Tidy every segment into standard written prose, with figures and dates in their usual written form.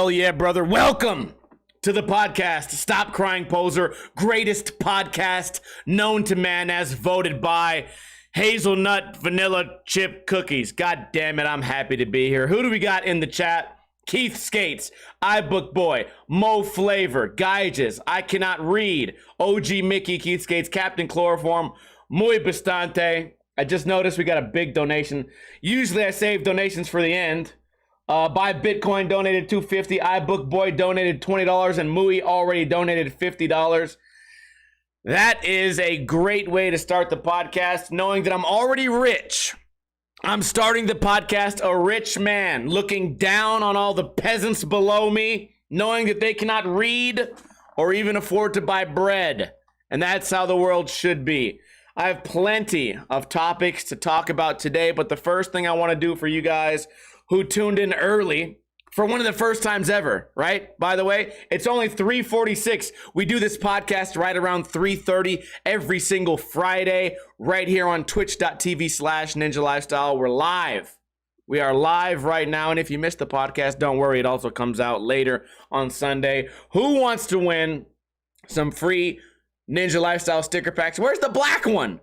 Hell yeah, brother. Welcome to the podcast, Stop Crying Poser, greatest podcast known to man as voted by hazelnut vanilla chip cookies. God damn it, I'm happy to be here. Who do we got in the chat? Keith Skates, iBook Boy, Mo Flavor, Geiges, I Cannot Read, OG Mickey, Keith Skates, Captain Chloroform, Muy Bastante. I just noticed we got a big donation. Usually I save donations for the end. Buy Bitcoin donated $250, iBook Boy donated $20, and Muy already donated $50. That is a great way to start the podcast, knowing that I'm already rich. I'm starting the podcast a rich man, looking down on all the peasants below me, knowing that they cannot read or even afford to buy bread. And that's how the world should be. I have plenty of topics to talk about today, but the first thing I want to do for you guys who tuned in early for one of the first times ever, right? By the way, it's only 3:46. We do this podcast right around 3:30 every single Friday, right here on twitch.tv/Ninja Lifestyle. We're live. We are live right now, and if you missed the podcast, don't worry. It also comes out later on Sunday. Who wants to win some free Ninja Lifestyle sticker packs? Where's the black one?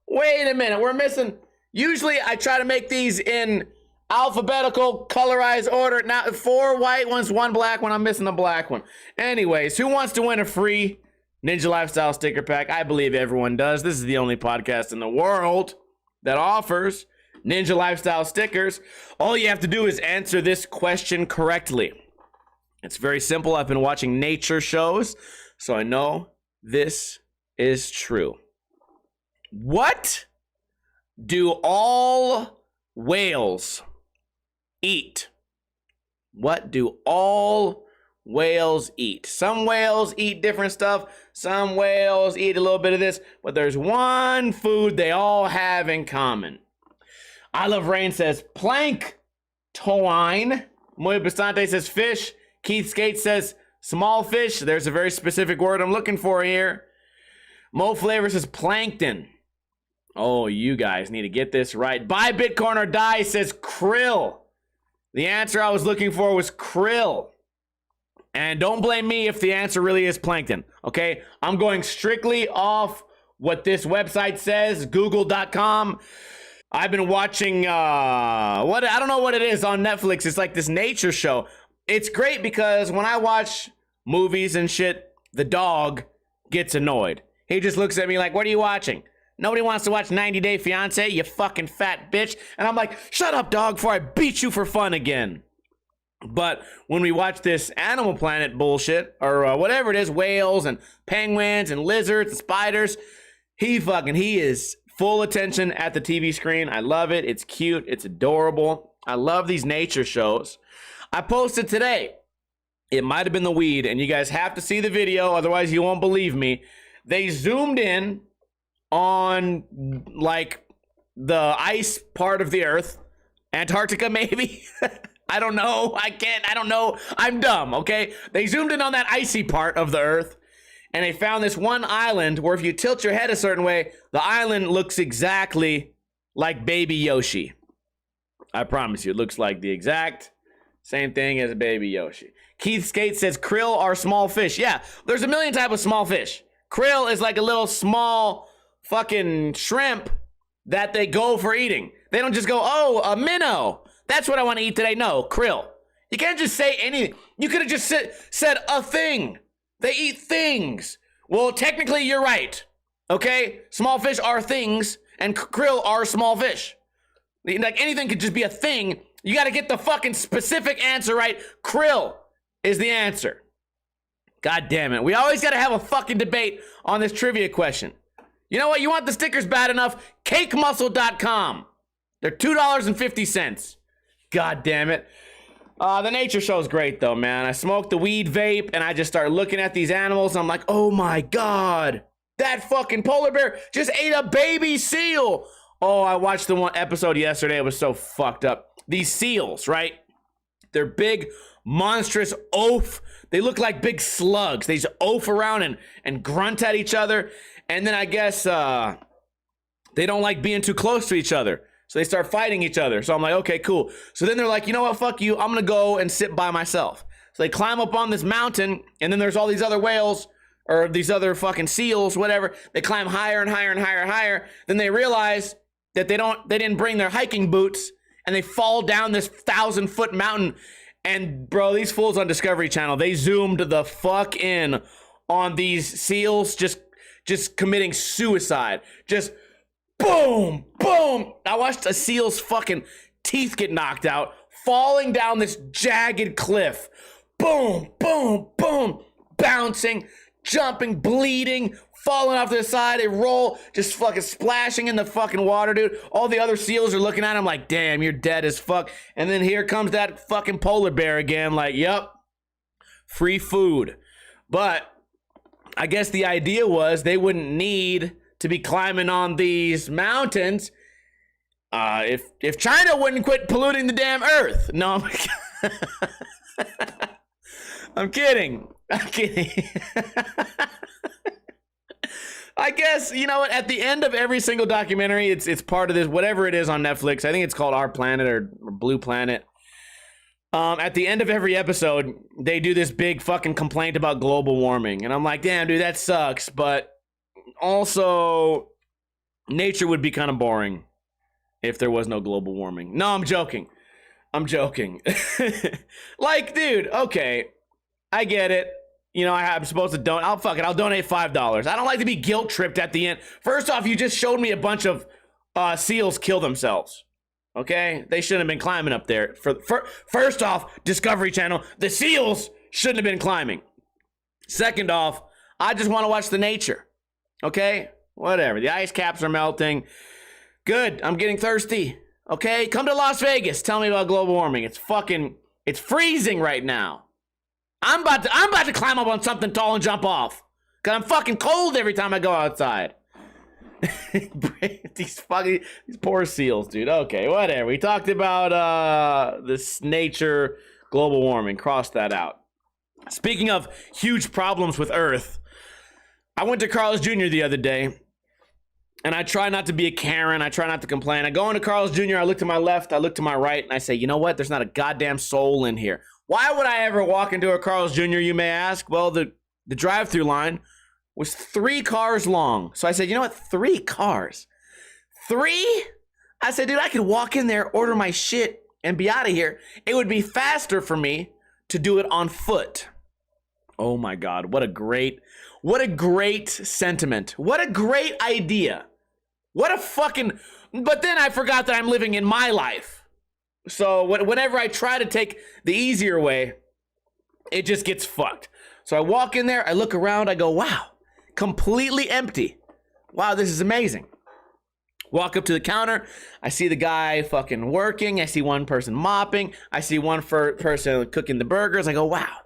Wait a minute, we're missing. Usually I try to make these in alphabetical, colorized order. Now, 4 white ones, 1 black one. I'm missing the black one. Anyways, who wants to win a free Ninja Lifestyle sticker pack? I believe everyone does. This is the only podcast in the world that offers Ninja Lifestyle stickers. All you have to do is answer this question correctly. It's very simple. I've been watching nature shows, so I know this is true. What do all whales eat? What do all whales eat? Some whales eat different stuff. Some whales eat a little bit of this, but there's one food they all have in common. I Love Rain says planktoin. Muy Bastante says fish. Keith Skates says small fish. There's a very specific word I'm looking for here. Mo Flavor says plankton. Oh, you guys need to get this right. Buy Bitcoin or die says krill. The answer I was looking for was krill. And don't blame me if the answer really is plankton, okay? I'm going strictly off what this website says, google.com. I've been watching, I don't know what it is on Netflix. It's like this nature show. It's great because when I watch movies and shit, the dog gets annoyed. He just looks at me like, what are you watching? Nobody wants to watch 90 Day Fiance, you fucking fat bitch. And I'm like, shut up, dog, before I beat you for fun again. But when we watch this Animal Planet bullshit, or whatever it is, whales and penguins and lizards and spiders, he is full attention at the TV screen. I love it. It's cute. It's adorable. I love these nature shows. I posted today. It might have been the weed, and you guys have to see the video, otherwise you won't believe me. They zoomed in on like the ice part of the earth, Antarctica maybe. I don't know. I don't know. I'm dumb, okay? They zoomed in on that icy part of the earth, and they found this one island where if you tilt your head a certain way, the island looks exactly like Baby Yoshi. I promise you, it looks like the exact same thing as Baby Yoshi. Keith Skates says krill are small fish. Yeah, there's a million types of small fish. Krill is like a little small fucking shrimp that they go for eating. They don't just go, oh, a minnow. That's what I want to eat today. No, krill. You can't just say anything. You could have just said a thing. They eat things. Well, technically, you're right. Okay? Small fish are things, and krill are small fish. Like, anything could just be a thing. You got to get the fucking specific answer right. Krill is the answer. God damn it. We always got to have a fucking debate on this trivia question. You know what? You want the stickers bad enough? CakeMuscle.com. They're $2.50. God damn it. The nature show's great though, man. I smoke the weed vape and I just start looking at these animals and I'm like, oh my God, that fucking polar bear just ate a baby seal. Oh, I watched the one episode yesterday. It was so fucked up. These seals, right? They're big, monstrous oaf. They look like big slugs. They just oaf around and grunt at each other. And then I guess they don't like being too close to each other. So they start fighting each other. So I'm like, okay, cool. So then they're like, you know what? Fuck you. I'm going to go and sit by myself. So they climb up on this mountain, and then there's all these other whales, or these other fucking seals, whatever. They climb higher and higher and higher and higher. Then they realize that they didn't bring their hiking boots, and they fall down this 1,000-foot mountain. And bro, these fools on Discovery Channel, they zoomed the fuck in on these seals just committing suicide. Just boom, boom. I watched a seal's fucking teeth get knocked out, falling down this jagged cliff. Boom, boom, boom, bouncing, jumping, bleeding, falling off to the side. They roll, just fucking splashing in the fucking water, dude. All the other seals are looking at him like, damn, you're dead as fuck. And then here comes that fucking polar bear again, like, yep, free food. But I guess the idea was they wouldn't need to be climbing on these mountains if China wouldn't quit polluting the damn earth. No, I'm kidding. I'm kidding. I guess, you know what, at the end of every single documentary, it's part of this, whatever it is on Netflix. I think it's called Our Planet or Blue Planet. At the end of every episode, they do this big fucking complaint about global warming. And I'm like, damn, dude, that sucks. But also, nature would be kind of boring if there was no global warming. No, I'm joking. I'm joking. Like, dude, okay, I get it. You know, I'm supposed to donate. I'll donate $5. I don't like to be guilt tripped at the end. First off, you just showed me a bunch of seals kill themselves. Okay? They shouldn't have been climbing up there. First off, Discovery Channel, the seals shouldn't have been climbing. Second off, I just want to watch the nature. Okay? Whatever. The ice caps are melting. Good. I'm getting thirsty. Okay? Come to Las Vegas. Tell me about global warming. It's freezing right now. I'm about to climb up on something tall and jump off. Cause I'm fucking cold every time I go outside. these poor seals, dude. Okay, whatever. We talked about this nature, global warming. Cross that out. Speaking of huge problems with Earth, I went to Carl's Jr. the other day, and I try not to be a Karen. I try not to complain. I go into Carl's Jr. I look to my left. I look to my right, and I say, you know what? There's not a goddamn soul in here. Why would I ever walk into a Carl's Jr., you may ask? Well, the drive-through line was 3 cars long. So I said, you know what? 3 cars. 3? I said, dude, I could walk in there, order my shit, and be out of here. It would be faster for me to do it on foot. Oh my God, what a great sentiment. What a great idea. What a fucking... But then I forgot that I'm living in my life. So whenever I try to take the easier way, it just gets fucked. So I walk in there, I look around, I go, wow, completely empty. Wow, this is amazing. Walk up to the counter, I see the guy fucking working, I see one person mopping, I see one person cooking the burgers. I go, wow,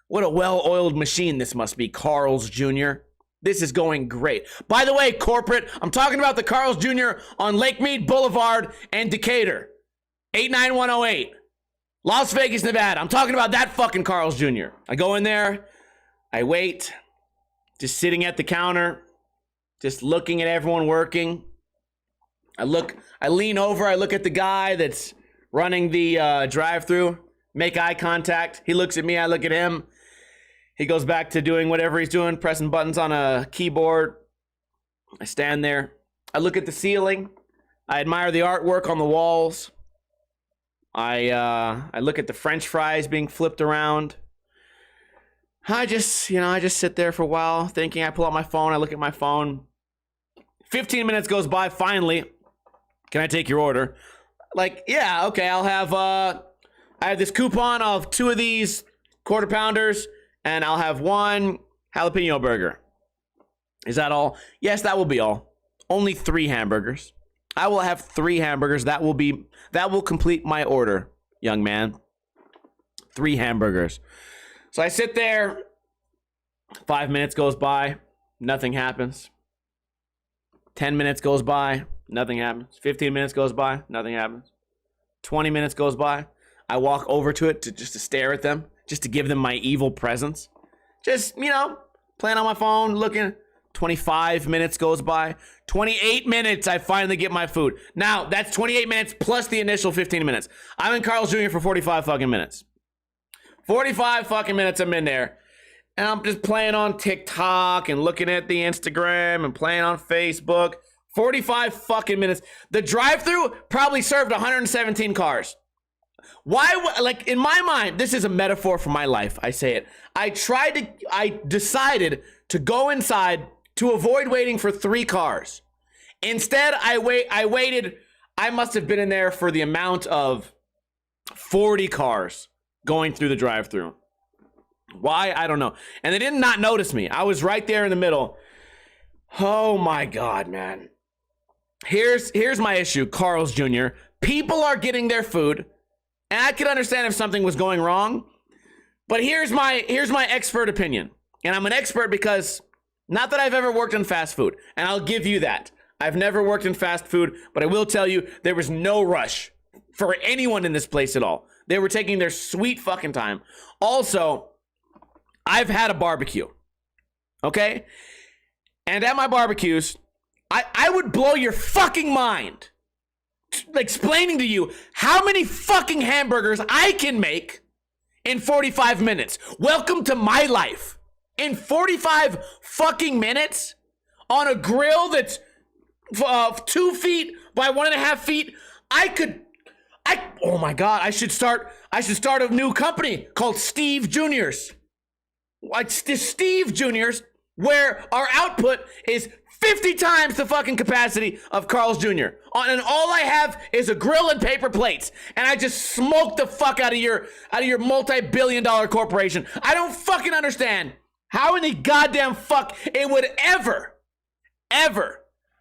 what a well-oiled machine this must be, Carl's Jr. This is going great. By the way, corporate, I'm talking about the Carl's Jr. on Lake Mead Boulevard and Decatur. 89108, Las Vegas, Nevada. I'm talking about that fucking Carl's Jr. I go in there, I wait, just sitting at the counter, just looking at everyone working. I lean over, I look at the guy that's running the drive-through, make eye contact. He looks at me, I look at him. He goes back to doing whatever he's doing, pressing buttons on a keyboard. I stand there, I look at the ceiling, I admire the artwork on the walls. I look at the French fries being flipped around. I just sit there for a while thinking. I pull out my phone. I look at my phone. 15 minutes goes by. Finally, can I take your order? Like, yeah, okay. I'll have, I have this coupon of 2 of these quarter pounders, and I'll have 1 jalapeno burger. Is that all? Yes, that will be all. Only 3 hamburgers. I will have 3 hamburgers. That will complete my order, young man. 3 hamburgers. So I sit there. 5 minutes goes by. Nothing happens. 10 minutes goes by. Nothing happens. 15 minutes goes by. Nothing happens. 20 minutes goes by. I walk over to it just to stare at them. Just to give them my evil presence. Just, playing on my phone, looking. 25 minutes goes by. 28 minutes, I finally get my food. Now, that's 28 minutes plus the initial 15 minutes. I'm in Carl's Jr. for 45 fucking minutes. 45 fucking minutes I'm in there. And I'm just playing on TikTok and looking at the Instagram and playing on Facebook. 45 fucking minutes. The drive-thru probably served 117 cars. Why, like, in my mind, this is a metaphor for my life. I say it. I decided to go inside to avoid waiting for 3 cars. Instead, I waited. I must have been in there for the amount of 40 cars going through the drive-thru. Why? I don't know. And they did not notice me. I was right there in the middle. Oh my God, man. Here's my issue, Carl's Jr. People are getting their food, and I could understand if something was going wrong. But here's my expert opinion. And I'm an expert because, not that I've ever worked in fast food, and I'll give you that. I've never worked in fast food, but I will tell you there was no rush for anyone in this place at all. They were taking their sweet fucking time. Also, I've had a barbecue, okay? And at my barbecues, I would blow your fucking mind explaining to you how many fucking hamburgers I can make in 45 minutes. Welcome to my life. In 45 fucking minutes on a grill that's 2 feet by 1.5 feet, oh my God, I should start a new company called Steve Juniors. Like Steve Juniors, where our output is 50 times the fucking capacity of Carl's Jr. And all I have is a grill and paper plates. And I just smoke the fuck out of your multi-billion-dollar corporation. I don't fucking understand how in the goddamn fuck it would ever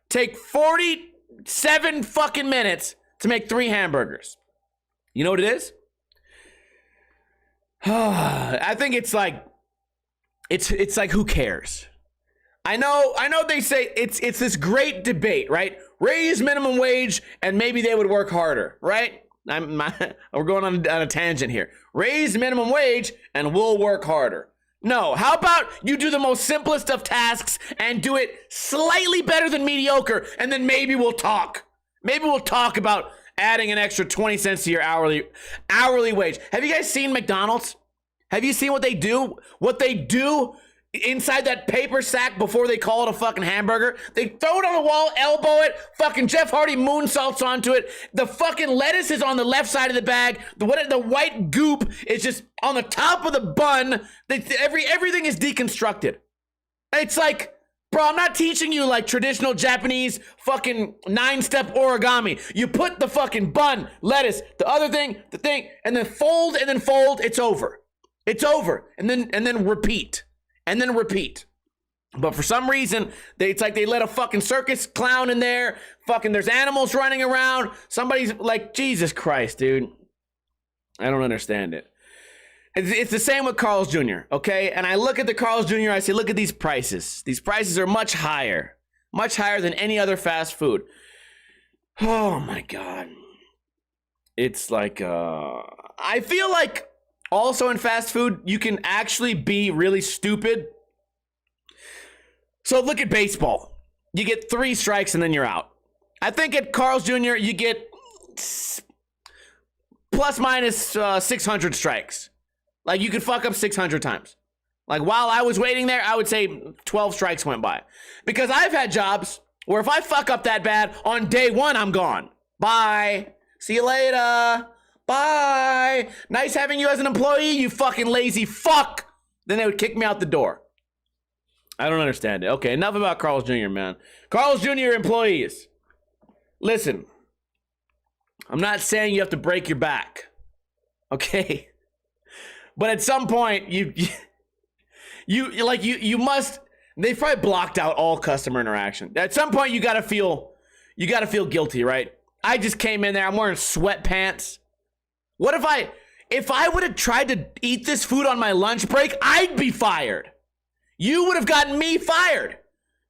take 47 fucking minutes to make 3 hamburgers. You know what it is? I think it's like who cares? I know they say it's this great debate, right? Raise minimum wage and maybe they would work harder, right? We're going on a tangent here. Raise minimum wage and we'll work harder. No, how about you do the most simplest of tasks and do it slightly better than mediocre, and then maybe we'll talk. Maybe we'll talk about adding an extra 20 cents to your hourly wage. Have you guys seen McDonald's? Have you seen what they do? What they do inside that paper sack before they call it a fucking hamburger? They throw it on the wall, elbow it, fucking Jeff Hardy moonsaults onto it. The fucking lettuce is on the left side of the bag. The white goop is just on the top of the bun. Everything is deconstructed. It's like, bro, I'm not teaching you like traditional Japanese fucking 9-step origami. You put the fucking bun, lettuce, the other thing, the thing, and then fold, it's over. It's over. And then repeat. And then repeat. But for some reason, it's like they let a fucking circus clown in there. Fucking there's animals running around. Somebody's like, Jesus Christ, dude. I don't understand it. It's the same with Carl's Jr., okay? And I look at the Carl's Jr., I say, look at these prices. These prices are much higher than any other fast food. Oh my God. It's like, I feel like also in fast food, you can actually be really stupid. So look at baseball. You get 3 strikes and then you're out. I think at Carl's Jr., you get plus minus 600 strikes. Like you could fuck up 600 times. Like while I was waiting there, I would say 12 strikes went by. Because I've had jobs where if I fuck up that bad, on day 1, I'm gone. Bye. See you later. Bye. Nice having you as an employee, you fucking lazy fuck. Then they would kick me out the door. I don't understand it. Okay, enough about Carl's Jr., man. Carl's Jr. employees. Listen. I'm not saying you have to break your back. Okay? But at some point, you must. They've probably blocked out all customer interaction. At some point, you gotta feel guilty, right? I just came in there. I'm wearing sweatpants. What if I would have tried to eat this food on my lunch break? I'd be fired. You would have gotten me fired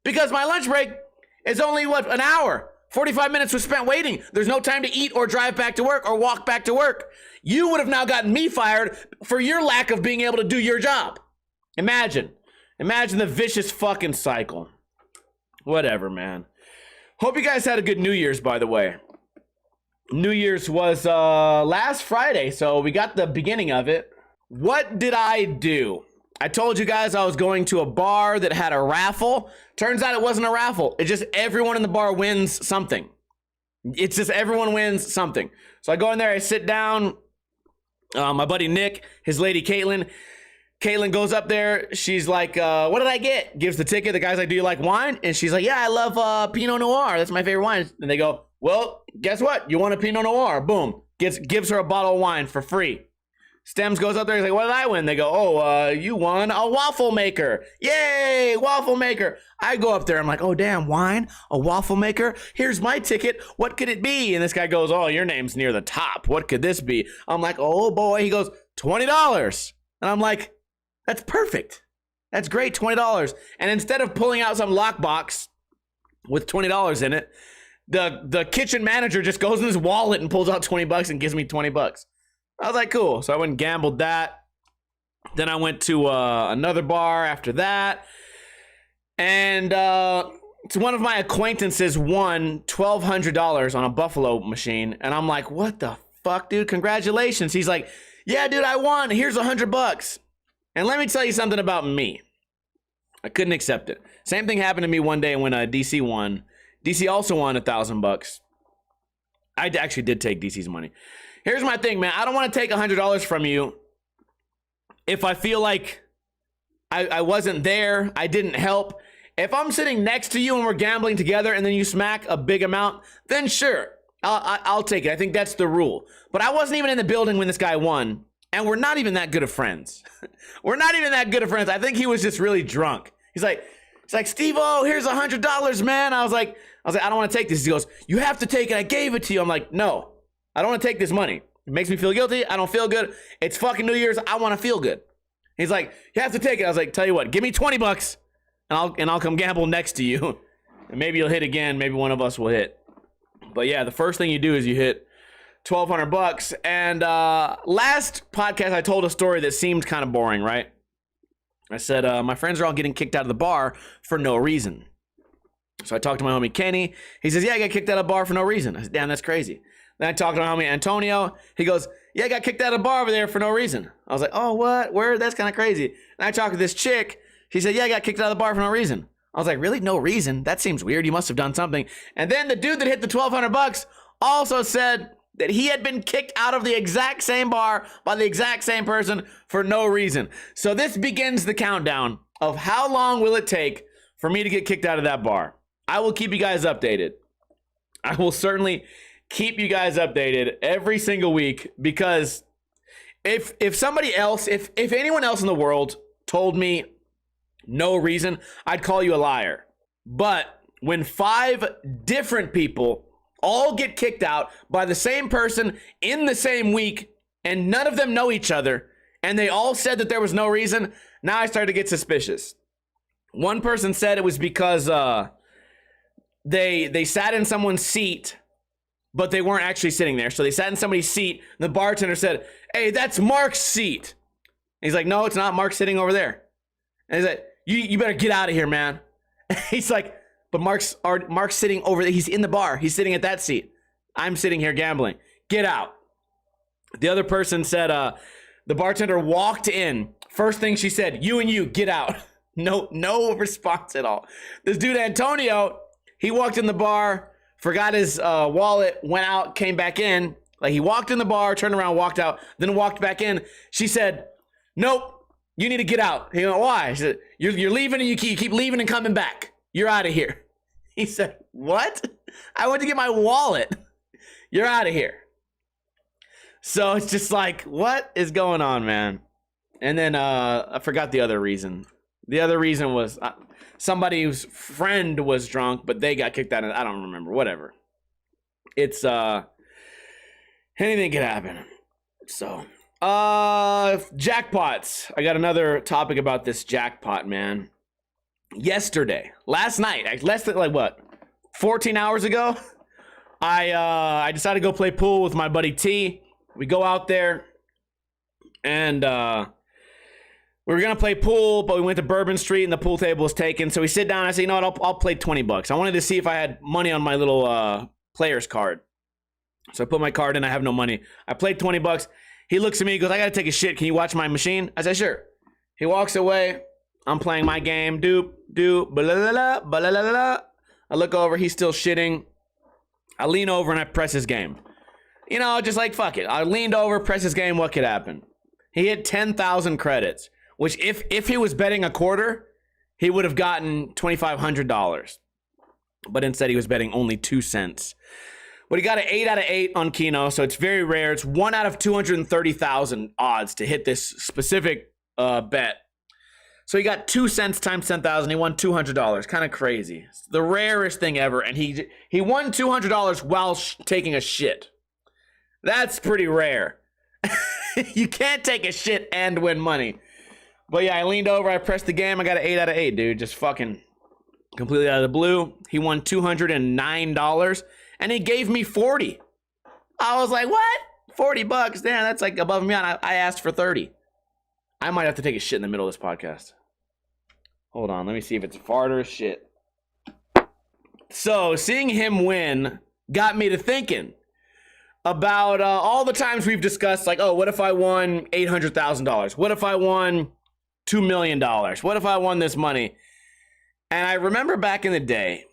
because my lunch break is only an hour. 45 minutes was spent waiting. There's no time to eat or drive back to work or walk back to work. You would have now gotten me fired for your lack of being able to do your job. Imagine the vicious fucking cycle. Whatever, man. Hope you guys had a good New Year's, by the way. New Year's was last Friday, so we got the beginning of it. What did I do? I told you guys I was going to a bar that had a raffle. Turns out it wasn't a raffle. It's just everyone in the bar wins something. It's just everyone wins something. So I go in there, I sit down. My buddy Nick, his lady Caitlin. Caitlin goes up there. She's like, what did I get? Gives the ticket. The guy's like, do you like wine? And she's like, yeah, I love Pinot Noir. That's my favorite wine. And they go, well, guess what? You want a Pinot Noir. Boom. Gives her a bottle of wine for free. Stems goes up there. He's like, what did I win? They go, oh, you won a waffle maker. Yay, waffle maker. I go up there. I'm like, oh, damn, wine? A waffle maker? Here's my ticket. What could it be? And this guy goes, oh, your name's near the top. What could this be? I'm like, oh, boy. He goes, $20. And I'm like, that's perfect. That's great, $20. And instead of pulling out some lockbox with $20 in it, the kitchen manager just goes in his wallet and pulls out $20 and gives me $20. I was like, cool. So I went and gambled that. Then I went to another bar after that. And one of my acquaintances won $1,200 on a Buffalo machine. And I'm like, what the fuck, dude? Congratulations. He's like, yeah, dude, I won. Here's $100. And let me tell you something about me. I couldn't accept it. Same thing happened to me one day when DC won. DC also won $1,000. I actually did take DC's money. Here's my thing, man. I don't want to take $100 from you if I feel like I wasn't there, I didn't help. If I'm sitting next to you and we're gambling together and then you smack a big amount, then sure, I'll take it. I think that's the rule. But I wasn't even in the building when this guy won, and we're not even that good of friends. We're not even that good of friends. I think he was just really drunk. He's like, Steve-O, here's $100, man. I was like, I don't want to take this. He goes, you have to take it. I gave it to you. I'm like, no. I don't want to take this money. It makes me feel guilty. I don't feel good. It's fucking New Year's. I want to feel good. He's like, you have to take it. I was like, tell you what, give me $20 and I'll come gamble next to you. And maybe you'll hit again. Maybe one of us will hit. But yeah, the first thing you do is you hit $1,200. And last podcast, I told a story that seemed kind of boring, right? I said, my friends are all getting kicked out of the bar for no reason. So I talked to my homie Kenny. He says, yeah, I got kicked out of the bar for no reason. I said, damn, that's crazy. Then I talked to my homie Antonio. He goes, yeah, I got kicked out of the bar over there for no reason. I was like, oh, what? Where? That's kind of crazy. And I talked to this chick. She said, yeah, I got kicked out of the bar for no reason. I was like, really? No reason? That seems weird. You must have done something. And then the dude that hit the $1,200 also said that he had been kicked out of the exact same bar by the exact same person for no reason. So this begins the countdown of how long will it take for me to get kicked out of that bar. I will keep you guys updated. I will certainly keep you guys updated every single week, because if somebody else, if anyone else in the world told me no reason, I'd call you a liar. But when 5 different people all get kicked out by the same person in the same week, and none of them know each other, and they all said that there was no reason, now I started to get suspicious. One person said it was because they sat in someone's seat, but they weren't actually sitting there. So they sat in somebody's seat. And the bartender said, hey, that's Mark's seat. And he's like, no, it's not. Mark's sitting over there. And he's like, you better get out of here, man. He's like, but Mark's sitting over there. He's in the bar. He's sitting at that seat. I'm sitting here gambling. Get out. The other person said, the bartender walked in. First thing she said, you and you, get out. No response at all. This dude, Antonio, he walked in the bar, forgot his wallet, went out, came back in. Like, he walked in the bar, turned around, walked out, then walked back in. She said, nope, you need to get out. He went, why? She said, you're leaving and you keep leaving and coming back. You're out of here. He said, what? I went to get my wallet. You're out of here. So it's just like, what is going on, man? And then I forgot the other reason. The other reason was somebody's friend was drunk, but they got kicked out. I don't remember. Whatever. It's anything could happen. So jackpots. I got another topic about this jackpot, man. Last night, less than 14 hours ago, I decided to go play pool with my buddy T. We go out there and we were going to play pool, but we went to Bourbon Street and the pool table was taken. So we sit down and I say, you know what, I'll play $20. I wanted to see if I had money on my little player's card. So I put my card in. I have no money. I played $20. He looks at me, he goes, I gotta take a shit. Can you watch my machine? I said, sure. He walks away. I'm playing my game. Doop, doop, ba-la-la-la, ba-la-la-la. I look over, he's still shitting. I lean over and I press his game. You know, just like, fuck it. I leaned over, press his game, what could happen? He hit 10,000 credits, which if he was betting a quarter, he would have gotten $2,500. But instead he was betting only 2 cents. But he got an 8 out of 8 on Keno, so it's very rare. It's 1 out of 230,000 odds to hit this specific bet. So he got 2 cents times 10,000. He won $200. Kind of crazy. It's the rarest thing ever. And he won $200 while taking a shit. That's pretty rare. You can't take a shit and win money. But yeah, I leaned over. I pressed the game. I got an 8 out of 8, dude. Just fucking completely out of the blue. He won $209. And he gave me 40. I was like, what? $40? Damn, that's like above me. I asked for 30. I might have to take a shit in the middle of this podcast. Hold on, let me see if it's fart or shit. So, seeing him win got me to thinking about all the times we've discussed, like, oh, what if I won $800,000? What if I won $2 million? What if I won this money? And I remember back in the day,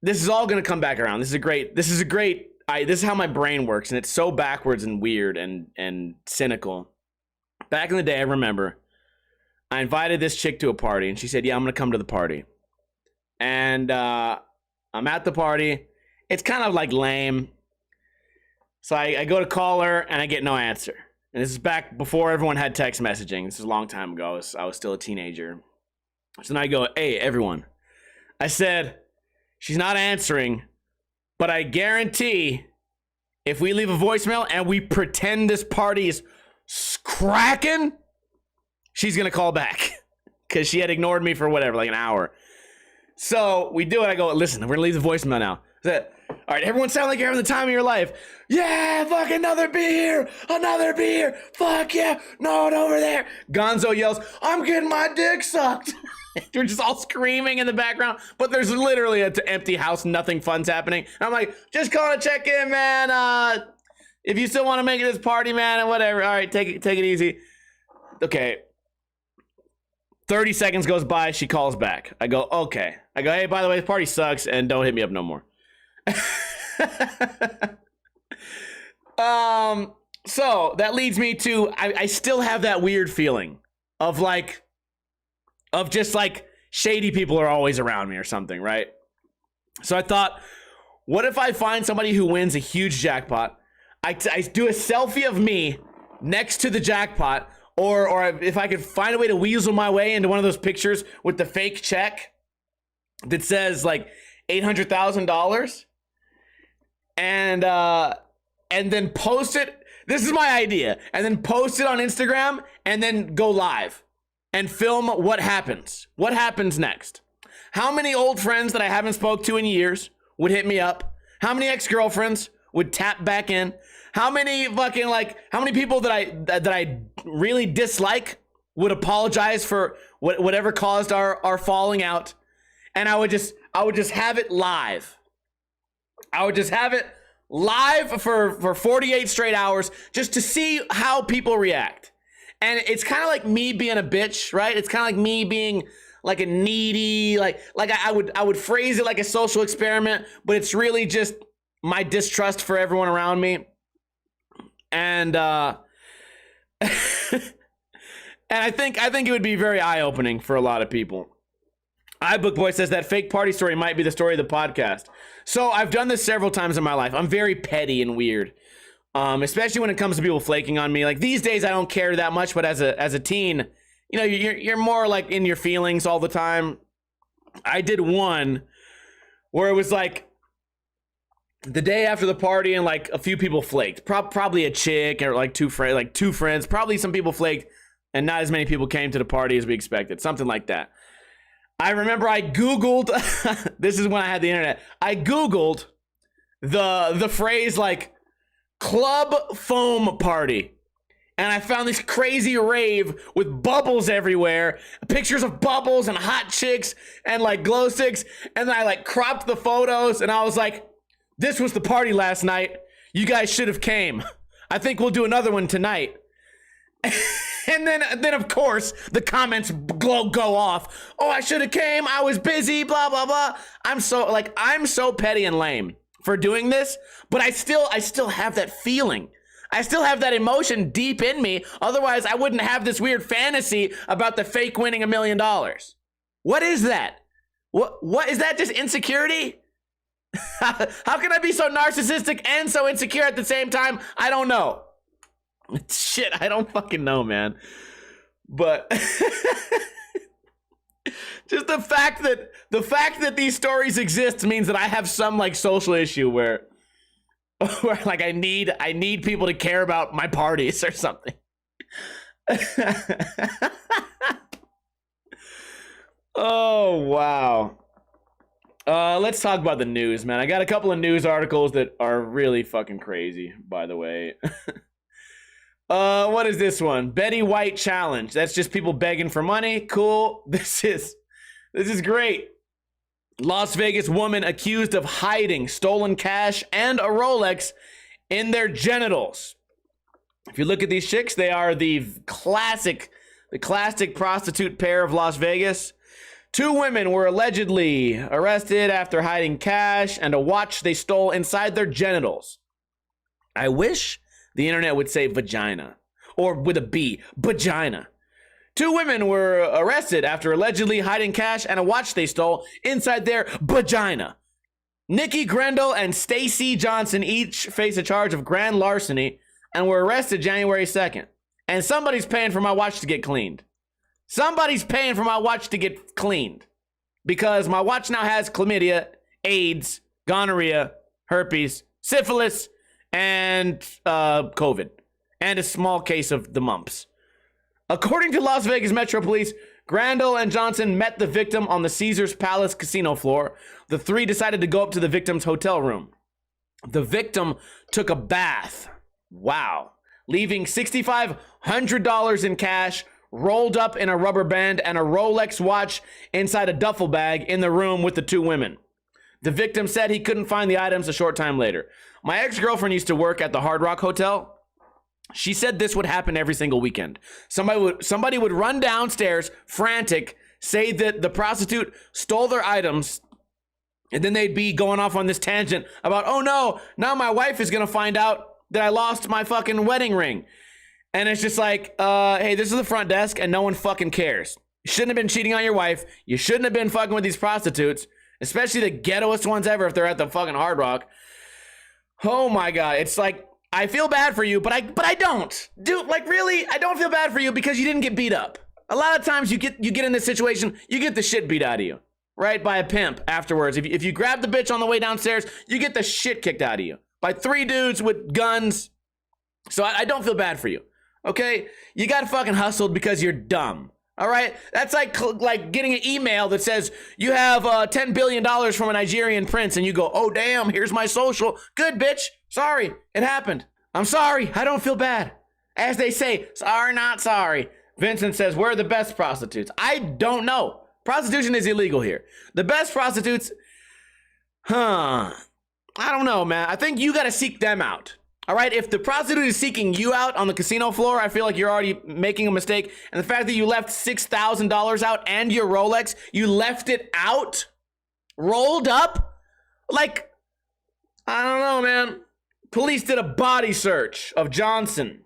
this is all going to come back around. This is how my brain works, and it's so backwards and weird and cynical. Back in the day, I remember I invited this chick to a party, and she said, yeah, I'm going to come to the party. And I'm at the party. It's kind of like lame. So I go to call her, and I get no answer. And this is back before everyone had text messaging. This is a long time ago. I was still a teenager. So then I go, hey, everyone. I said, she's not answering, but I guarantee if we leave a voicemail and we pretend this party is cracking, she's gonna call back because she had ignored me for whatever, like an hour. So we do it. I go, listen, we're gonna leave the voicemail now. I said, all right, everyone sound like you're having the time of your life. Yeah, fuck, another beer, fuck yeah, no, over there. Gonzo yells, I'm getting my dick sucked. They're just all screaming in the background, but there's literally an empty house, nothing fun's happening. And I'm like, just calling to check in, man. If you still want to make it this party, man, and whatever. All right, take it easy. Okay. 30 seconds goes by, she calls back. I go, okay. I go, hey, by the way, the party sucks, and don't hit me up no more. So that leads me to, I still have that weird feeling of just like shady people are always around me or something, right? So I thought, what if I find somebody who wins a huge jackpot? I do a selfie of me next to the jackpot, or if I could find a way to weasel my way into one of those pictures with the fake check that says like $800,000, and then post it. This is my idea, and then post it on Instagram, and then go live and film what happens. What happens next? How many old friends that I haven't spoke to in years would hit me up? How many ex-girlfriends would tap back in? How many people that I really dislike would apologize for whatever caused our falling out? And I would just have it live. I would just have it live for 48 straight hours just to see how people react. And it's kind of like me being a bitch, right? It's kind of like me being like a needy, I would phrase it like a social experiment, but it's really just my distrust for everyone around me. And and I think it would be very eye-opening for a lot of people. iBookBoy says that fake party story might be the story of the podcast. So I've done this several times in my life. I'm very petty and weird. Especially when it comes to people flaking on me. Like these days I don't care that much, but as a teen, you know, you're more like in your feelings all the time. I did one where it was like the day after the party and like a few people flaked. Probably a chick or like two friends. Probably some people flaked and not as many people came to the party as we expected. Something like that. I remember I Googled, this is when I had the internet. I Googled the phrase like club foam party. And I found this crazy rave with bubbles everywhere, pictures of bubbles and hot chicks and like glow sticks. And then I like cropped the photos and I was like, this was the party last night. You guys should have came. I think we'll do another one tonight. And then of course the comments go off. Oh, I should have came. I was busy. Blah blah blah. I'm so petty and lame for doing this, but I still have that feeling. I still have that emotion deep in me. Otherwise, I wouldn't have this weird fantasy about the fake winning $1 million. What is that? What is that? Just insecurity? How can I be so narcissistic and so insecure at the same time? I don't know. Shit, I don't fucking know, man. But just the fact that these stories exist means that I have some like social issue where like I need people to care about my parties or something. Oh wow. Let's talk about the news, man. I got a couple of news articles that are really fucking crazy, by the way. What is this one? Betty White challenge. That's just people begging for money. Cool. This is great. Las Vegas woman accused of hiding stolen cash and a Rolex in their genitals. If you look at these chicks, they are the classic prostitute pair of Las Vegas. 2 women were allegedly arrested after hiding cash and a watch they stole inside their genitals. I wish the internet would say vagina, or with a B, vagina. 2 women were arrested after allegedly hiding cash and a watch they stole inside their vagina. Nikki Grendel and Stacy Johnson each face a charge of grand larceny and were arrested January 2nd. And somebody's paying for my watch to get cleaned. Somebody's paying for my watch to get cleaned. Because my watch now has chlamydia, AIDS, gonorrhea, herpes, syphilis, and COVID. And a small case of the mumps. According to Las Vegas Metro Police, Grandel and Johnson met the victim on the Caesars Palace casino floor. The 3 decided to go up to the victim's hotel room. The victim took a bath. Wow. Leaving $6,500 in cash, rolled up in a rubber band, and a Rolex watch inside a duffel bag in the room with the 2 women. The victim said he couldn't find the items a short time later. My ex-girlfriend used to work at the Hard Rock Hotel. She said this would happen every single weekend. Somebody would run downstairs, frantic, say that the prostitute stole their items, and then they'd be going off on this tangent about, oh no, now my wife is gonna find out that I lost my fucking wedding ring. And it's just like, hey, this is the front desk, and no one fucking cares. You shouldn't have been cheating on your wife. You shouldn't have been fucking with these prostitutes, especially the ghettoest ones ever if they're at the fucking Hard Rock. Oh my God, it's like, I feel bad for you, but I don't. Dude, like really, I don't feel bad for you because you didn't get beat up. A lot of times you get in this situation, you get the shit beat out of you, right? By a pimp afterwards. If you grab the bitch on the way downstairs, you get the shit kicked out of you by 3 dudes with guns. So I don't feel bad for you, okay? You got fucking hustled because you're dumb, all right? That's like getting an email that says you have $10 billion from a Nigerian prince, and you go, oh damn, here's my social. Good, bitch. Sorry, it happened. I'm sorry. I don't feel bad. As they say, sorry, not sorry. Vincent says, we're the best prostitutes. I don't know. Prostitution is illegal here. The best prostitutes, I don't know, man. I think you got to seek them out. All right? If the prostitute is seeking you out on the casino floor, I feel like you're already making a mistake. And the fact that you left $6,000 out and your Rolex, you left it out, rolled up, like, I don't know, man. Police did a body search of Johnson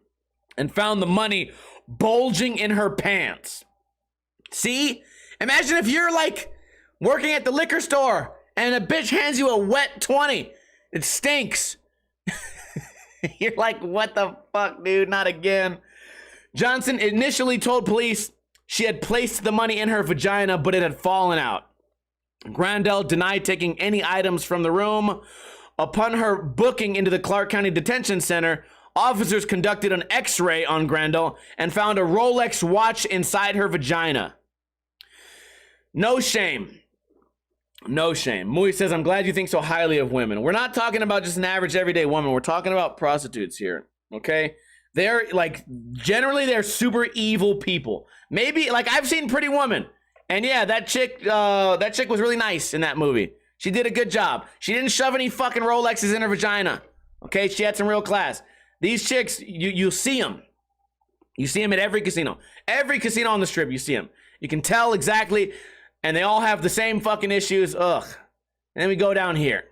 and found the money bulging in her pants. See? Imagine if you're like working at the liquor store and a bitch hands you a wet 20. It stinks. You're like, what the fuck, dude? Not again. Johnson initially told police she had placed the money in her vagina, but it had fallen out. Grandel denied taking any items from the room. Upon her booking into the Clark County Detention Center, officers conducted an x-ray on Grendel and found a Rolex watch inside her vagina. No shame. No shame. Mui says, I'm glad you think so highly of women. We're not talking about just an average everyday woman. We're talking about prostitutes here, okay? They're like, generally they're super evil people. Maybe, like I've seen Pretty Woman. And yeah, that chick was really nice in that movie. She did a good job. She didn't shove any fucking Rolexes in her vagina. Okay, she had some real class. These chicks, you'll see them. You see them at every casino. Every casino on the strip, you see them. You can tell exactly, and they all have the same fucking issues. Ugh. And then we go down here.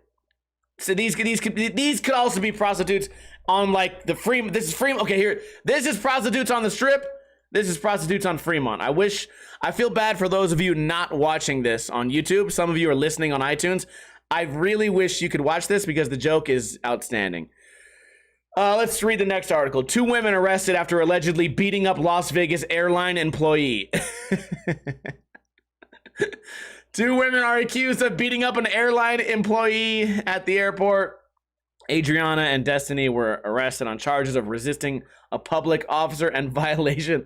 So these could also be prostitutes on like the Fremont. This is Fremont. Okay, here. This is prostitutes on the strip. This is prostitutes on Fremont. I feel bad for those of you not watching this on YouTube. Some of you are listening on iTunes. I really wish you could watch this because the joke is outstanding. Let's read the next article. 2 women arrested after allegedly beating up Las Vegas airline employee. 2 women are accused of beating up an airline employee at the airport. Adriana and Destiny were arrested on charges of resisting a public officer and violation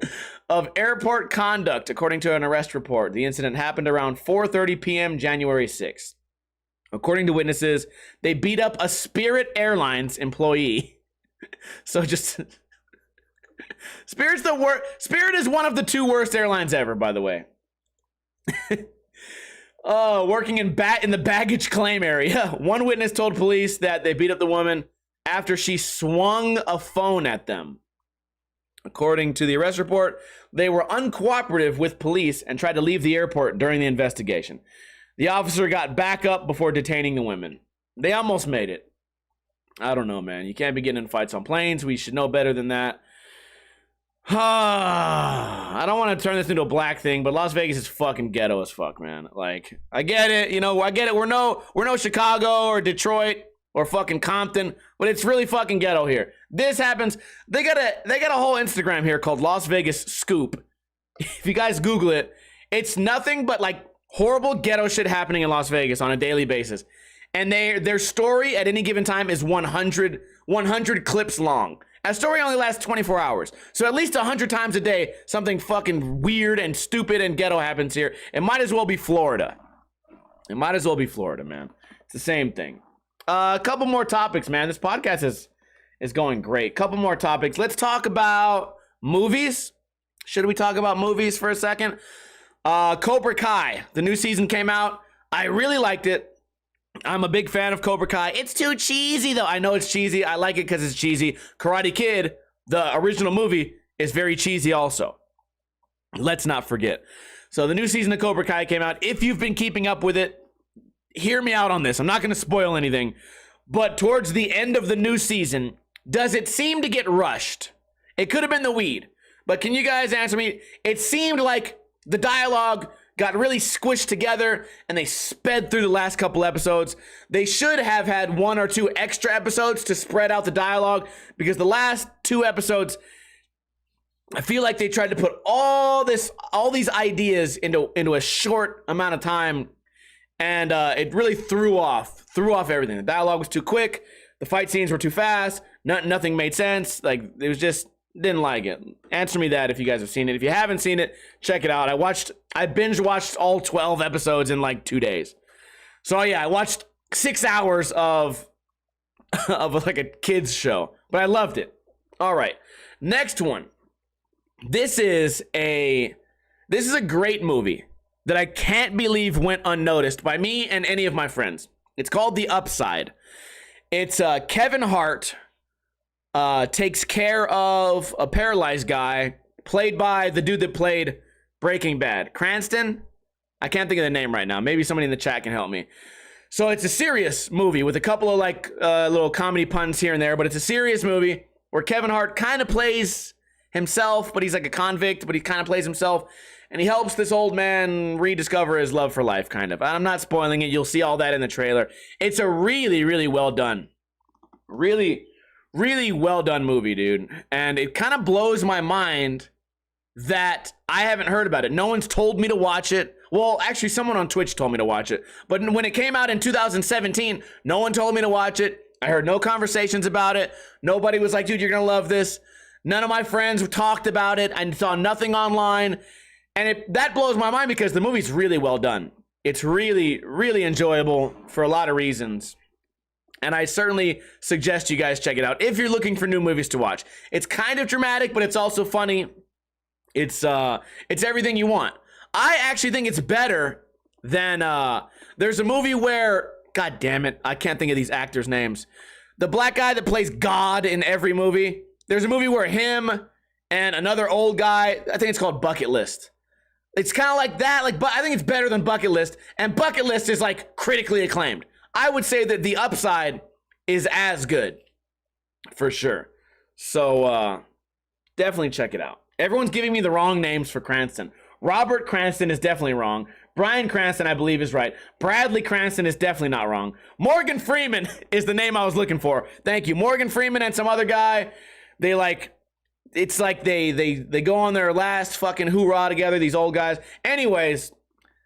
of airport conduct, according to an arrest report. The incident happened around 4:30 p.m. January 6th. According to witnesses, they beat up a Spirit Airlines employee. So just Spirit's the worst. Spirit is one of the 2 worst airlines ever, by the way. Working in the baggage claim area. One witness told police that they beat up the woman after she swung a phone at them. According to the arrest report, they were uncooperative with police and tried to leave the airport during the investigation. The officer got back up before detaining the women. They almost made it. I don't know, man. You can't be getting in fights on planes. We should know better than that. I don't want to turn this into a black thing, but Las Vegas is fucking ghetto as fuck, man. Like, I get it. I get it. We're no Chicago or Detroit or fucking Compton, but it's really fucking ghetto here. This happens. They got a whole Instagram here called Las Vegas Scoop. If you guys Google it, it's nothing but like horrible ghetto shit happening in Las Vegas on a daily basis. And their story at any given time is 100 clips long. A story only lasts 24 hours. So at least 100 times a day, something fucking weird and stupid and ghetto happens here. It might as well be Florida. It might as well be Florida, man. It's the same thing. A couple more topics, man. This podcast is going great. Couple more topics. Let's talk about movies. Should we talk about movies for a second? Cobra Kai. The new season came out. I really liked it. I'm a big fan of Cobra Kai. It's too cheesy, though. I know it's cheesy. I like it because it's cheesy. Karate Kid, the original movie, is very cheesy also. Let's not forget. So the new season of Cobra Kai came out. If you've been keeping up with it, hear me out on this. I'm not going to spoil anything. But towards the end of the new season, does it seem to get rushed? It could have been the weed. But can you guys answer me? It seemed like the dialogue got really squished together and they sped through the last couple episodes. They should have had 1 or 2 extra episodes to spread out the dialogue, because the last 2 episodes, I feel like they tried to put all these ideas into a short amount of time, and it really threw off everything. The dialogue was too quick, the fight scenes were too fast, nothing made sense. Like, it was just, didn't like it. Answer me that if you guys have seen it. If you haven't seen it, check it out. I binge watched all 12 episodes in like 2 days. So yeah, I watched 6 hours of like a kids show, but I loved it. All right, next one. This is a great movie that I can't believe went unnoticed by me and any of my friends. It's called The Upside. It's Kevin Hart takes care of a paralyzed guy played by the dude that played Breaking Bad. Cranston? I can't think of the name right now. Maybe somebody in the chat can help me. So it's a serious movie with a couple of like little comedy puns here and there, but it's a serious movie where Kevin Hart kind of plays himself, but he's like a convict, but he kind of plays himself, and he helps this old man rediscover his love for life, kind of. I'm not spoiling it. You'll see all that in the trailer. It's a really, really well done. Really, really well done movie, dude. And it kind of blows my mind that I haven't heard about it. No one's told me to watch it. Well, actually, someone on Twitch told me to watch it. But when it came out in 2017, no one told me to watch it. I heard no conversations about it. Nobody was like, dude, you're going to love this. None of my friends talked about it. I saw nothing online. And that blows my mind because the movie's really well done. It's really, really enjoyable for a lot of reasons. And I certainly suggest you guys check it out if you're looking for new movies to watch. It's kind of dramatic, but it's also funny. It's everything you want. I actually think it's better than there's a movie where, god damn it, I can't think of these actors' names. The black guy that plays God in every movie. There's a movie where him and another old guy. I think it's called Bucket List. It's kind of like that. But I think it's better than Bucket List. And Bucket List is like critically acclaimed. I would say that The Upside is as good, for sure. So definitely check it out. Everyone's giving me the wrong names for Cranston. Robert Cranston is definitely wrong. Bryan Cranston, I believe, is right. Bradley Cranston is definitely not wrong. Morgan Freeman is the name I was looking for. Thank you. Morgan Freeman and some other guy. It's like they go on their last fucking hoorah together, these old guys. Anyways,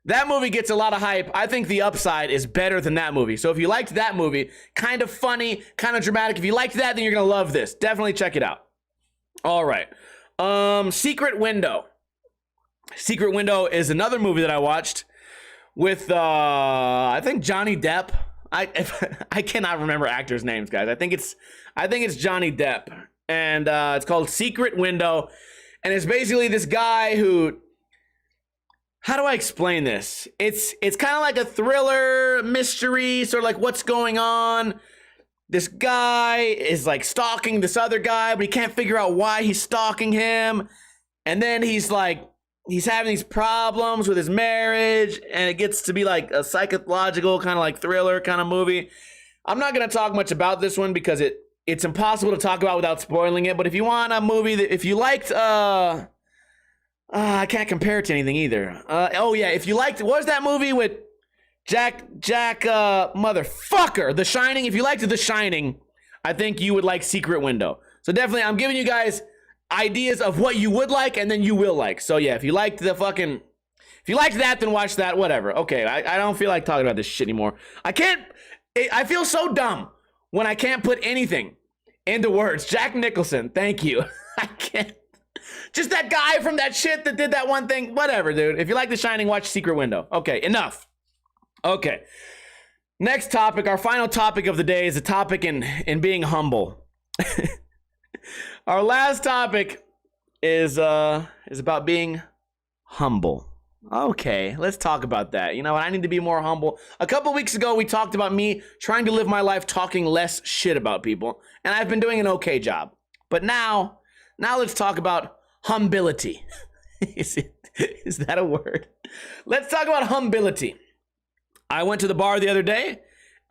that movie gets a lot of hype. I think The Upside is better than that movie. So if you liked that movie, kind of funny, kind of dramatic, if you liked that, then you're going to love this. Definitely check it out. All right. Secret Window. Secret Window is another movie that I watched with, I think Johnny Depp. I cannot remember actors' names, guys. I think it's Johnny Depp. And it's called Secret Window. And it's basically this guy who, how do I explain this? It's kind of like a thriller, mystery, sort of like what's going on. This guy is like stalking this other guy, but he can't figure out why he's stalking him. And then he's having these problems with his marriage, and it gets to be like a psychological kind of like thriller kind of movie. I'm not going to talk much about this one because it's impossible to talk about without spoiling it. But if you want a movie that, if you liked, I can't compare it to anything either. If you liked, what was that movie with Jack, motherfucker, The Shining? If you liked The Shining, I think you would like Secret Window. So definitely, I'm giving you guys ideas of what you would like, and then you will like. So yeah, if you liked that, then watch that, whatever. Okay, I don't feel like talking about this shit anymore. I feel so dumb when I can't put anything into words. Jack Nicholson, thank you. I can't. Just that guy from that shit that did that one thing. Whatever, dude. If you like The Shining, watch Secret Window. Okay, enough. Okay. Next topic, our final topic of the day is a topic in being humble. Our last topic is about being humble. Okay, let's talk about that. You know what? I need to be more humble. A couple weeks ago, we talked about me trying to live my life talking less shit about people, and I've been doing an okay job. But now let's talk about humbility. Is that a word? Let's talk about humbility. I went to the bar the other day,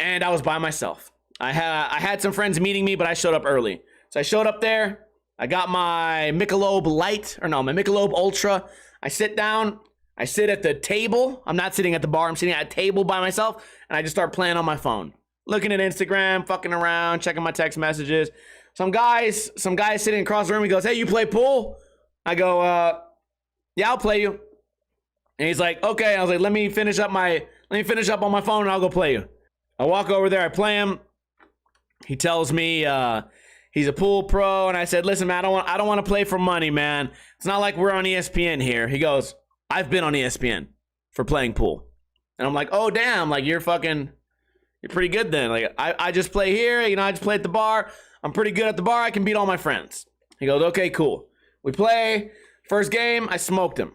and I was by myself. I had some friends meeting me, but I showed up early. So I showed up there. I got my Michelob Ultra. I sit down. I sit at the table. I'm not sitting at the bar. I'm sitting at a table by myself, and I just start playing on my phone, looking at Instagram, fucking around, checking my text messages. Some guy sitting across the room. He goes, "Hey, you play pool?" I go, "Yeah, I'll play you." And he's like, "Okay." I was like, let me finish up on my phone, and I'll go play you. I walk over there. I play him. He tells me he's a pool pro, and I said, "Listen, man, I don't want to play for money, man. It's not like we're on ESPN here." He goes, "I've been on ESPN for playing pool." And I'm like, "Oh, damn, like you're pretty good then. Like I just play here, I just play at the bar. I'm pretty good at the bar. I can beat all my friends." He goes, "Okay, cool." We play. First game, I smoked him.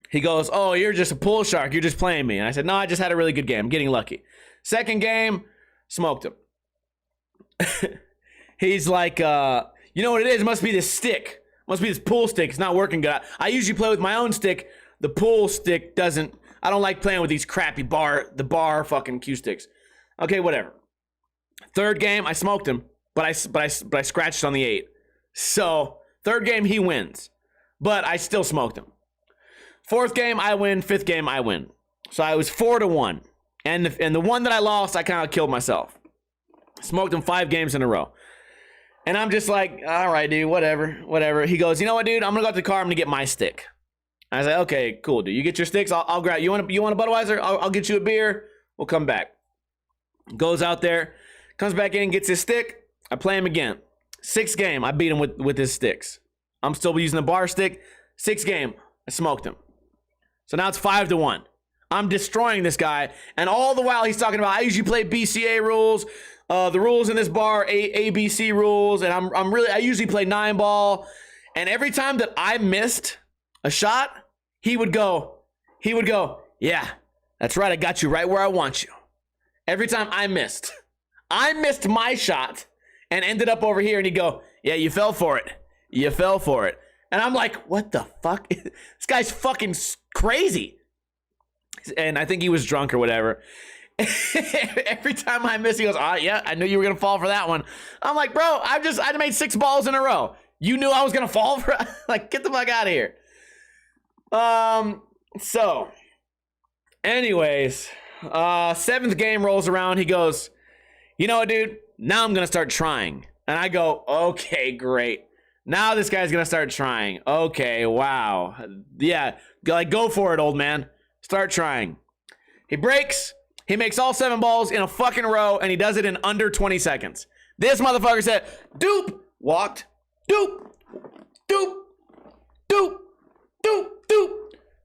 He goes, "Oh, you're just a pool shark. You're just playing me." And I said, "No, I just had a really good game. I'm getting lucky." Second game, smoked him. He's like, "You know what it is? It must be this stick. Must be this pool stick. It's not working good. I usually play with my own stick. The pool stick doesn't. I don't like playing with these crappy the bar fucking cue sticks." Okay, whatever. Third game, I smoked him, but I scratched on the 8. So third game, he wins, but I still smoked him. Fourth game, I win. Fifth game, I win. So I was 4-1, and the one that I lost, I kind of killed myself. Smoked him 5 games in a row. And I'm just like, "All right, dude, whatever. He goes, "You know what, dude? I'm going to go out to the car. I'm going to get my stick." I was like, "Okay, cool, dude. You get your sticks. I'll grab. You want a Budweiser? I'll get you a beer. We'll come back." Goes out there, comes back in, gets his stick. I play him again. 6th game, I beat him with his sticks. I'm still using the bar stick. 6th game, I smoked him. So now it's 5-1. I'm destroying this guy. And all the while he's talking about, "I usually play BCA rules. The rules in this bar, ABC rules, and I usually play 9-ball." And every time that I missed a shot, he would go, "Yeah, that's right. I got you right where I want you." Every time I missed my shot and ended up over here, and he'd go, "Yeah, you fell for it. You fell for it. And I'm like, what the fuck? This guy's fucking crazy. And I think he was drunk or whatever. Every time I miss, he goes, yeah, I knew you were going to fall for that one. I'm like, bro, I made 6 balls in a row. You knew I was going to fall for it? Like, get the fuck out of here. So, anyways, 7th game rolls around. He goes, you know what, dude? Now I'm going to start trying. And I go, okay, great. Now this guy's going to start trying. Okay, wow. Yeah, like, go for it, old man. Start trying. He breaks. He makes all 7 balls in a fucking row, and he does it in under 20 seconds. This motherfucker said, doop, walked, doop, doop, doop, doop, doop.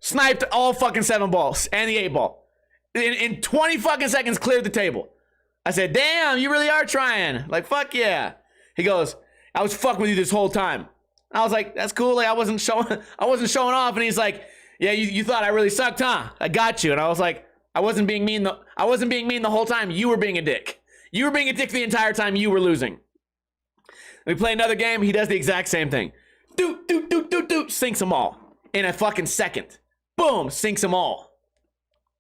Sniped all fucking 7 balls and the 8 ball. In 20 fucking seconds, cleared the table. I said, damn, you really are trying. Like, fuck yeah. He goes, I was fucking with you this whole time. I was like, that's cool. Like, I wasn't showing off. And he's like, yeah, you thought I really sucked, huh? I got you. And I was like, I wasn't being mean the whole time. You were being a dick. You were being a dick the entire time you were losing. We play another game. He does the exact same thing. Doot, doot, doot, doot, doot. Sinks them all in a fucking second. Boom, sinks them all.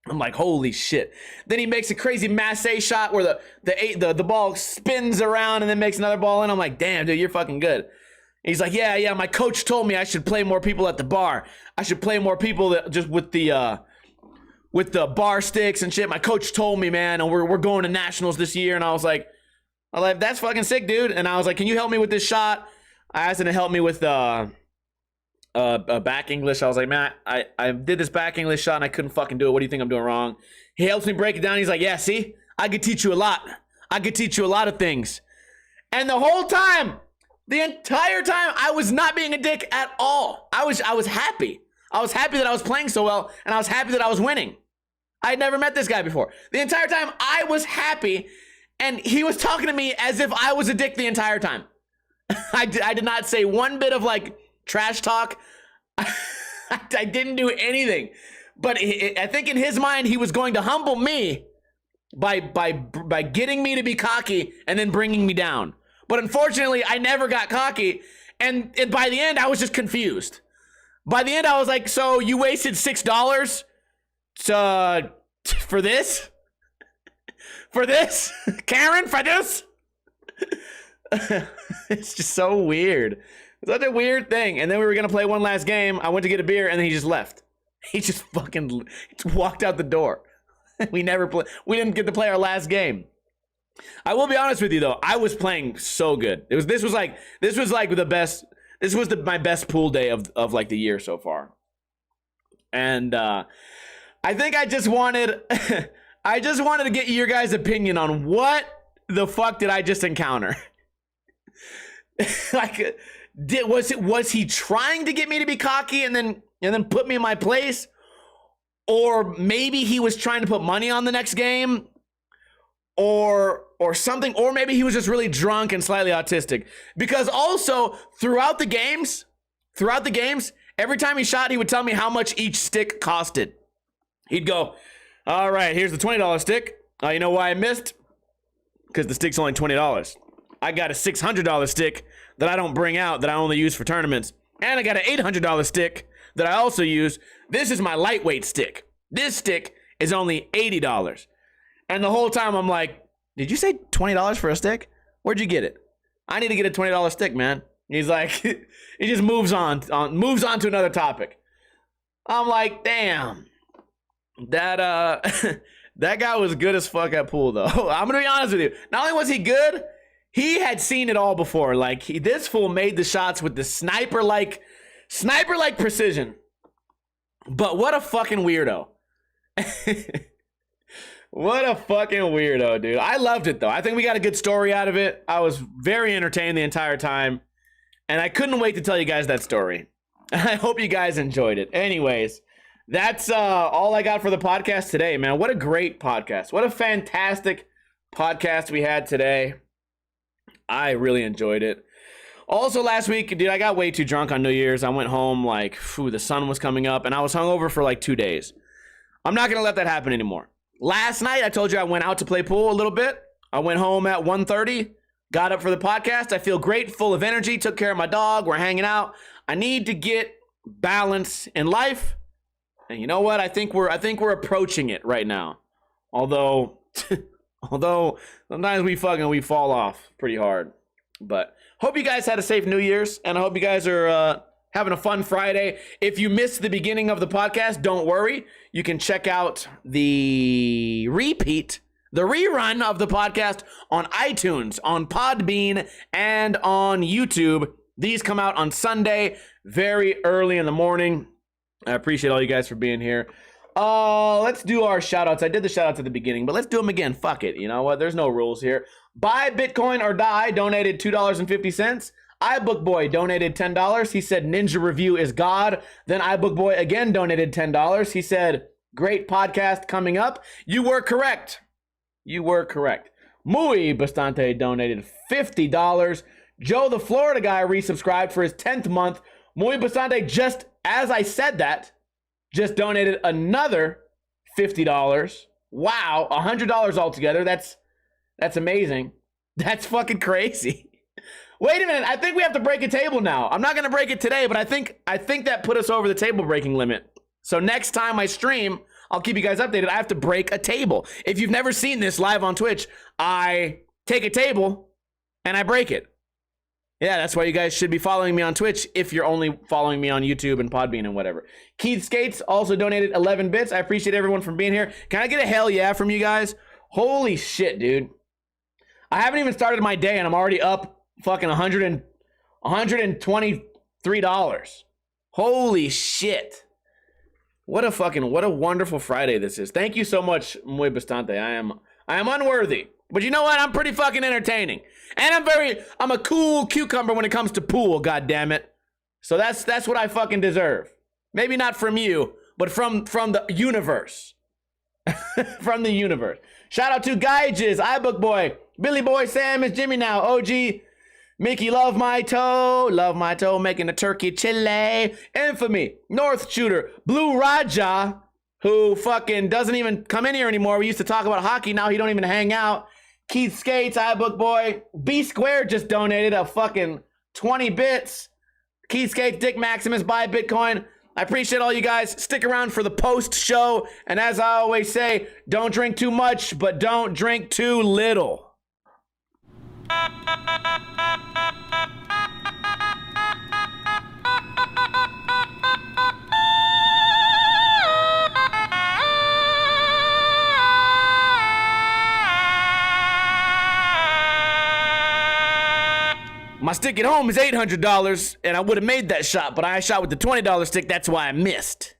I'm like, holy shit. Then he makes a crazy masse shot where the ball spins around and then makes another ball in. I'm like, damn, dude, you're fucking good. He's like, yeah, my coach told me I should play more people at the bar. I should play more people that just with the bar sticks and shit. My coach told me, man, and we're going to nationals this year. And I was like, that's fucking sick, dude. And I was like, can you help me with this shot? I asked him to help me with back English. I was like, man, I did this back English shot and I couldn't fucking do it. What do you think I'm doing wrong? He helps me break it down. He's like, yeah, see, I could teach you a lot. I could teach you a lot of things. And the whole time, the entire time, I was not being a dick at all. I was happy. I was happy that I was playing so well, and I was happy that I was winning. I had never met this guy before. The entire time, I was happy, and he was talking to me as if I was a dick the entire time. I did not say one bit of, like, trash talk. I didn't do anything. But I think in his mind, he was going to humble me by getting me to be cocky and then bringing me down. But unfortunately, I never got cocky, and by the end, I was just confused. By the end, I was like, so you wasted $6 for this? For this? Karen, for this? It's just so weird. It's such a weird thing. And then we were going to play one last game. I went to get a beer, and then he just left. He just fucking walked out the door. We didn't get to play our last game. I will be honest with you though, I was playing so good. This was my best pool day of like the year so far. And I think I just wanted to get your guys' opinion on what the fuck did I just encounter? Like, was he trying to get me to be cocky and then put me in my place? Or maybe he was trying to put money on the next game? Or something, or maybe he was just really drunk and slightly autistic. Because also, throughout the games, every time he shot, he would tell me how much each stick costed. He'd go, all right, here's the $20 stick. You know why I missed? Because the stick's only $20. I got a $600 stick that I don't bring out, that I only use for tournaments. And I got an $800 stick that I also use. This is my lightweight stick. This stick is only $80. And the whole time I'm like, did you say $20 for a stick? Where'd you get it? I need to get a $20 stick, man. He's like, he just moves on to another topic. I'm like, damn, that guy was good as fuck at pool though. I'm gonna be honest with you. Not only was he good, he had seen it all before. Like this fool made the shots with the sniper-like precision. But what a fucking weirdo. What a fucking weirdo, dude. I loved it, though. I think we got a good story out of it. I was very entertained the entire time. And I couldn't wait to tell you guys that story. I hope you guys enjoyed it. Anyways, that's all I got for the podcast today, man. What a great podcast. What a fantastic podcast we had today. I really enjoyed it. Also, last week, dude, I got way too drunk on New Year's. I went home like, the sun was coming up, and I was hungover for like 2 days. I'm not going to let that happen anymore. Last night, I told you I went out to play pool a little bit. I went home at 1:30, Got up for the podcast. I feel great, full of energy. Took care of my dog. We're hanging out. I need to get balance in life. And you know what? I think we're approaching it right now. Although sometimes we fall off pretty hard. But hope you guys had a safe New Year's, and I hope you guys are having a fun Friday. If you missed the beginning of the podcast, don't worry. You can check out the rerun of the podcast on iTunes, on Podbean, and on YouTube. These come out on Sunday, very early in the morning. I appreciate all you guys for being here. Let's do our shout-outs. I did the shout-outs at the beginning, but let's do them again. Fuck it. You know what? There's no rules here. Buy Bitcoin or Die donated $2.50. iBookBoy donated $10. He said Ninja Review is God. Then iBookBoy again donated $10. He said, great podcast coming up. You were correct. Muy Bastante donated $50. Joe the Florida guy resubscribed for his 10th month. Muy Bastante, just as I said that, just donated another $50. Wow, $100 altogether. That's amazing. That's fucking crazy. Wait a minute, I think we have to break a table now. I'm not gonna break it today, but I think that put us over the table breaking limit. So next time I stream, I'll keep you guys updated. I have to break a table. If you've never seen this live on Twitch, I take a table and I break it. Yeah, that's why you guys should be following me on Twitch if you're only following me on YouTube and Podbean and whatever. Keith Skates also donated 11 bits. I appreciate everyone for being here. Can I get a hell yeah from you guys? Holy shit, dude. I haven't even started my day and I'm already up fucking $123. Holy shit. What a wonderful Friday this is. Thank you so much, Muy Bastante. I am unworthy. But you know what? I'm pretty fucking entertaining. And I'm a cool cucumber when it comes to pool, goddammit. So that's what I fucking deserve. Maybe not from you, but from the universe. From the universe. Shout out to Gaiges, iBookBoy, Billy Boy, Sam is Jimmy now, OG, Mickey, love my toe, making a turkey chili, Infamy, North Shooter, Blue Raja, who fucking doesn't even come in here anymore. We used to talk about hockey, now he don't even hang out. Keith Skates, iBookBoy, B Squared just donated a fucking 20 bits. Keith Skates, Dick Maximus, buy Bitcoin. I appreciate all you guys. Stick around for the post show. And as I always say, don't drink too much, but don't drink too little. My stick at home is $800, and I would have made that shot, but I shot with the $20 stick. That's why I missed.